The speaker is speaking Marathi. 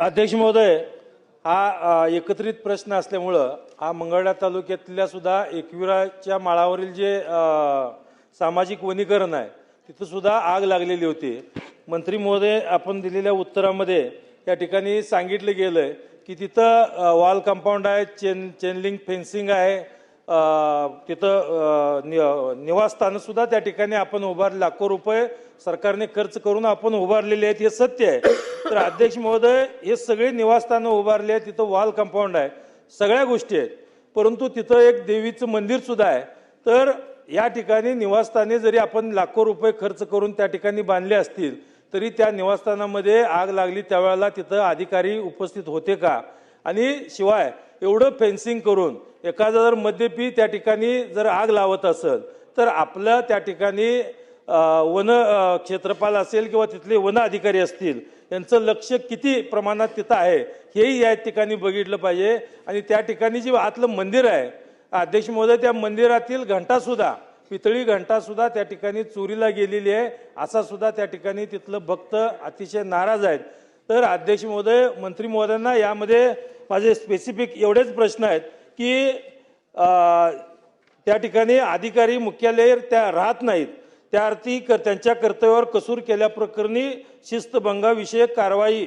अध्यक्ष महोदय, हा एकत्रित प्रश्न असल्यामुळं हा मंगळवेढा तालुक्यातल्या सुद्धा एकविराच्या माळावरील जे सामाजिक वनीकरण आहे तिथं सुद्धा आग लागलेली होती। मंत्री महोदय, आपण दिलेल्या उत्तरामध्ये या ठिकाणी सांगितलं गेलंय की तिथं वॉल कंपाऊंड आहे, चेनलिंग फेन्सिंग आहे, तिथं निवासस्थानं सुद्धा त्या ठिकाणी आपण उभारले, लाखो रुपये सरकारने खर्च करून आपण उभारलेले आहेत, हे सत्य आहे। तर अध्यक्ष महोदय, हे सगळे निवासस्थानं उभारले आहेत, तिथं वॉल कंपाऊंड आहे, सगळ्या गोष्टी आहेत, परंतु तिथं एक देवीचं मंदिर सुद्धा आहे। तर या ठिकाणी निवासस्थाने जरी आपण लाखो रुपये खर्च करून त्या ठिकाणी बांधले असतील तरी त्या निवासस्थानामध्ये आग लागली त्यावेळेला तिथं अधिकारी उपस्थित होते का? आणि शिवाय एवढं फेन्सिंग करून एखादा जर मद्यपी त्या ठिकाणी जर आग लावत असेल तर आपलं त्या ठिकाणी वन क्षेत्रपाल असेल किंवा तिथले वन अधिकारी असतील यांचं लक्ष किती प्रमाणात तिथं आहे हेही या ठिकाणी बघितलं पाहिजे। आणि त्या ठिकाणी जे आतलं मंदिर आहे अध्यक्ष महोदय, त्या मंदिरातील घंटासुद्धा, पितळी घंटासुद्धा त्या ठिकाणी चोरीला गेलेली आहे, असा सुद्धा त्या ठिकाणी तिथलं भक्त अतिशय नाराज आहेत। तर अध्यक्ष महोदय, मंत्री महोदयांना यामध्ये माझे स्पेसिफिक एवढेच प्रश्न आहेत की त्या ठिकाणी अधिकारी मुख्यालय त्या राहत नाहीत, त्या अर्थी त्यांच्या कर्तव्यावर कसूर केल्याप्रकरणी शिस्तभंगाविषयक कारवाई